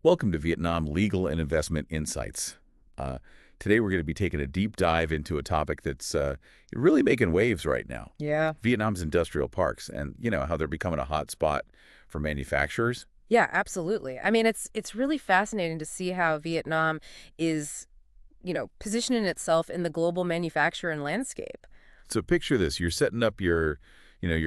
Welcome to Vietnam Legal and Investment Insights. Today we're going to be taking a deep dive into a topic that's really making waves right now. Yeah. Vietnam's industrial parks and, how they're becoming a hot spot for manufacturers. Yeah, absolutely. I mean, it's really fascinating to see how Vietnam is, positioning itself in the global manufacturing landscape. So picture this, you're setting up your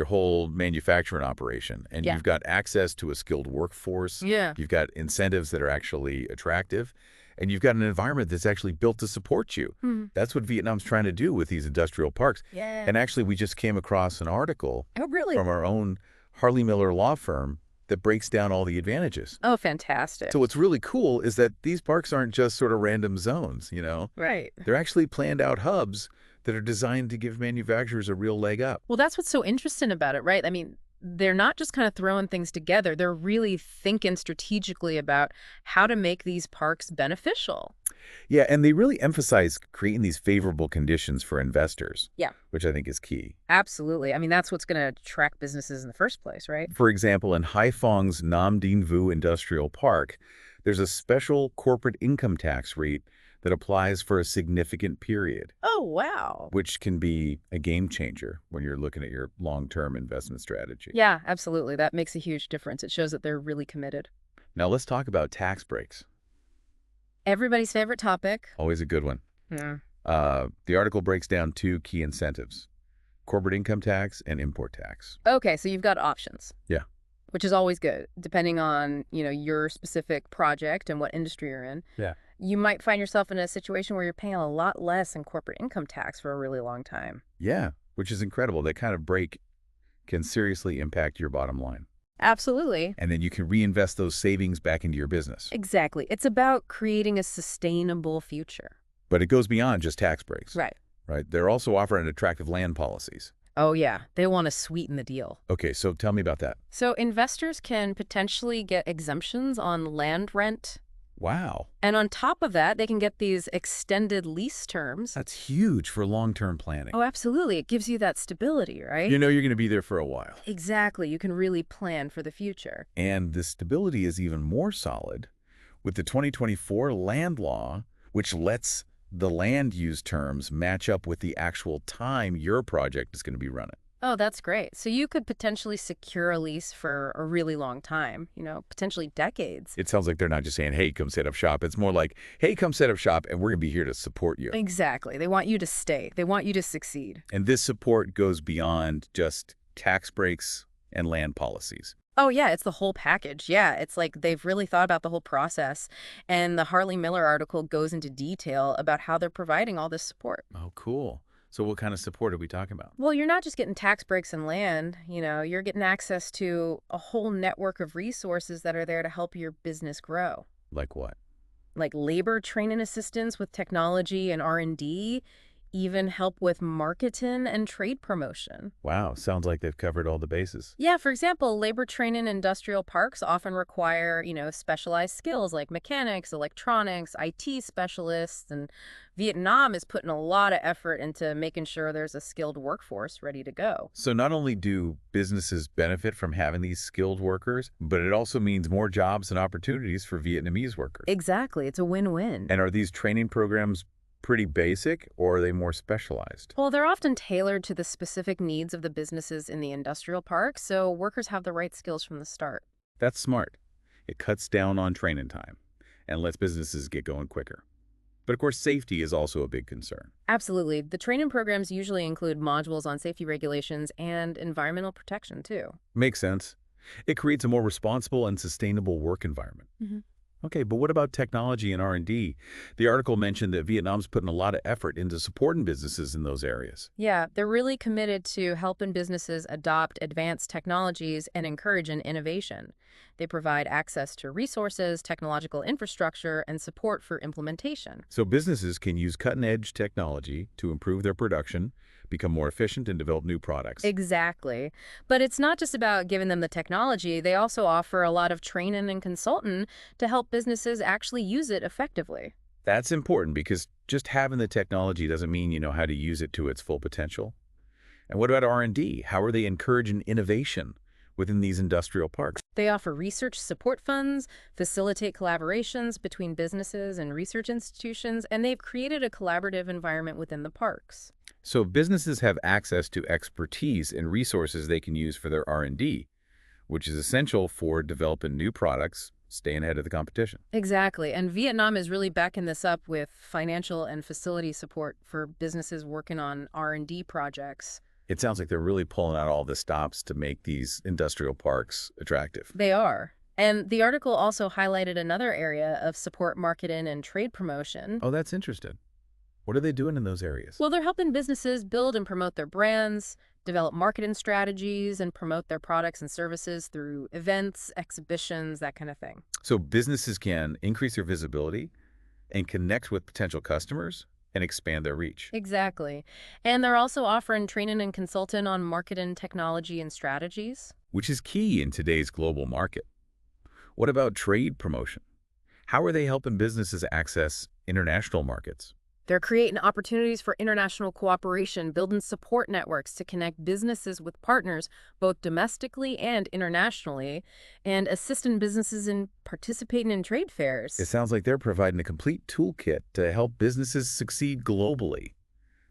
whole manufacturing operation, and Yeah. you've got access to a skilled workforce. Yeah. You've got incentives that are actually attractive, and you've got an environment that's actually built to support you. Hmm. That's what Vietnam's trying to do with these industrial parks. Yeah. And actually, we just came across an article Oh, really? from our own Harley Miller law firm that breaks down all the advantages. Oh, fantastic. So what's really cool is that these parks aren't just sort of random zones. Right. They're actually planned out hubs that are designed to give manufacturers a real leg up. Well, that's what's so interesting about it, right? I mean, they're not just kind of throwing things together. They're really thinking strategically about how to make these parks beneficial. Yeah, and they really emphasize creating these favorable conditions for investors, Yeah. which I think is key. Absolutely. I mean, that's what's going to attract businesses in the first place, right? For example, in Haiphong's Nam Dinh Vu Industrial Park, there's a special corporate income tax rate that applies for a significant period, Oh, wow. which can be a game changer when you're looking at your long-term investment strategy. Yeah, absolutely. That makes a huge difference. It shows that they're really committed. Now let's talk about tax breaks. Everybody's favorite topic. Always a good one. Yeah. The article breaks down two key incentives: corporate income tax and import tax. Okay, so you've got options. Yeah. Which is always good, depending on, your specific project and what industry you're in. Yeah. You might find yourself in a situation where you're paying a lot less in corporate income tax for a really long time. Yeah, which is incredible. That kind of break can seriously impact your bottom line. Absolutely. And then you can reinvest those savings back into your business. Exactly. It's about creating a sustainable future. But it goes beyond just tax breaks, Right. right? They're also offering attractive land policies. Oh, yeah. They want to sweeten the deal. Okay, so tell me about that. So investors can potentially get exemptions on land rent. Wow, And on top of that, they can get these extended lease terms. that's huge for long-term planning. Oh, absolutely. It gives you that stability, right? You know you're going to be there for a while. Exactly. You can really plan for the future. And the stability is even more solid with the 2024 land law, which lets the land use terms match up with the actual time your project is going to be running. Oh, that's great. So you could potentially secure a lease for a really long time, potentially decades. It sounds like they're not just saying, hey, come set up shop. It's more like, hey, come set up shop, and we're going to be here to support you. Exactly. They want you to stay. They want you to succeed. And this support goes beyond just tax breaks and land policies. Oh, yeah, it's the whole package. Yeah, it's like they've really thought about the whole process. And the Harley Miller article goes into detail about how they're providing all this support. Oh, cool. So what kind of support are we talking about? Well, you're not just getting tax breaks and land, you're getting access to a whole network of resources that are there to help your business grow. Like what? Like labor training assistance with technology and R&D, even help with marketing and trade promotion. Wow, sounds like they've covered all the bases. Yeah, for example, labor training industrial parks often require, specialized skills like mechanics, electronics, IT specialists, and Vietnam is putting a lot of effort into making sure there's a skilled workforce ready to go. So not only do businesses benefit from having these skilled workers, but it also means more jobs and opportunities for Vietnamese workers. Exactly. It's a win-win. And are these training programs pretty basic, or are they more specialized? Well, they're often tailored to the specific needs of the businesses in the industrial park, so workers have the right skills from the start. That's smart. It cuts down on training time and lets businesses get going quicker. But of course, safety is also a big concern. Absolutely. The training programs usually include modules on safety regulations and environmental protection, too. Makes sense. It creates a more responsible and sustainable work environment. Mm-hmm. Okay, but what about technology and R&D? The article mentioned that Vietnam's putting a lot of effort into supporting businesses in those areas. Yeah, they're really committed to helping businesses adopt advanced technologies and encouraging innovation. They provide access to resources, technological infrastructure, and support for implementation. So businesses can use cutting-edge technology to improve their production, become more efficient, and develop new products. Exactly. But it's not just about giving them the technology. They also offer a lot of training and consulting to help businesses actually use it effectively. That's important because just having the technology doesn't mean you know how to use it to its full potential. And what about R&D? How are they encouraging innovation within these industrial parks. They offer research support funds, facilitate collaborations between businesses and research institutions, and they've created a collaborative environment within the parks. So businesses have access to expertise and resources they can use for their R&D, which is essential for developing new products, staying ahead of the competition. Exactly. And Vietnam is really backing this up with financial and facility support for businesses working on R&D projects. It sounds like they're really pulling out all the stops to make these industrial parks attractive. They are. And the article also highlighted another area of support marketing and trade promotion. Oh, that's interesting. What are they doing in those areas? Well, they're helping businesses build and promote their brands, develop marketing strategies, and promote their products and services through events, exhibitions, that kind of thing. So businesses can increase their visibility and connect with potential customers and expand their reach. Exactly. And they're also offering training and consulting on marketing technology and strategies. Which is key in today's global market. What about trade promotion? How are they helping businesses access international markets? They're creating opportunities for international cooperation, building support networks to connect businesses with partners, both domestically and internationally, and assisting businesses in participating in trade fairs. It sounds like they're providing a complete toolkit to help businesses succeed globally.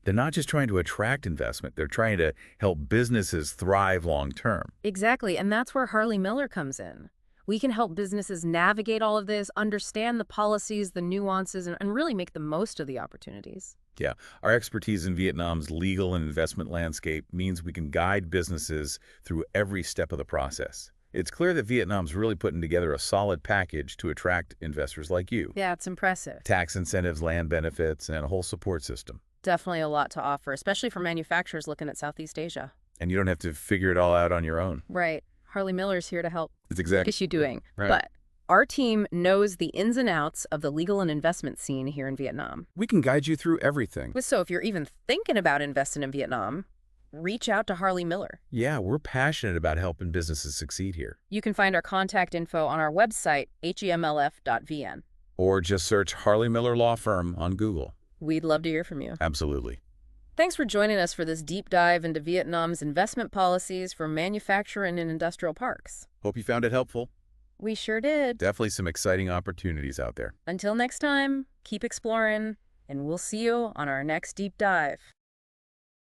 They're not just trying to attract investment, they're trying to help businesses thrive long term. Exactly, and that's where Harley Miller comes in. We can help businesses navigate all of this, understand the policies, the nuances, and really make the most of the opportunities. Yeah, our expertise in Vietnam's legal and investment landscape means we can guide businesses through every step of the process. It's clear that Vietnam's really putting together a solid package to attract investors like you. Yeah, it's impressive. Tax incentives, land benefits, and a whole support system. Definitely a lot to offer, especially for manufacturers looking at Southeast Asia. And you don't have to figure it all out on your own. Right. Harley Miller's here to help. It's exactly. What is she doing? Right. But our team knows the ins and outs of the legal and investment scene here in Vietnam. We can guide you through everything. So if you're even thinking about investing in Vietnam, reach out to Harley Miller. Yeah, we're passionate about helping businesses succeed here. You can find our contact info on our website, hemlf.vn. Or just search Harley Miller Law Firm on Google. We'd love to hear from you. Absolutely. Thanks for joining us for this deep dive into Vietnam's investment policies for manufacturing and industrial parks. Hope you found it helpful. We sure did. Definitely some exciting opportunities out there. Until next time, keep exploring, and we'll see you on our next deep dive.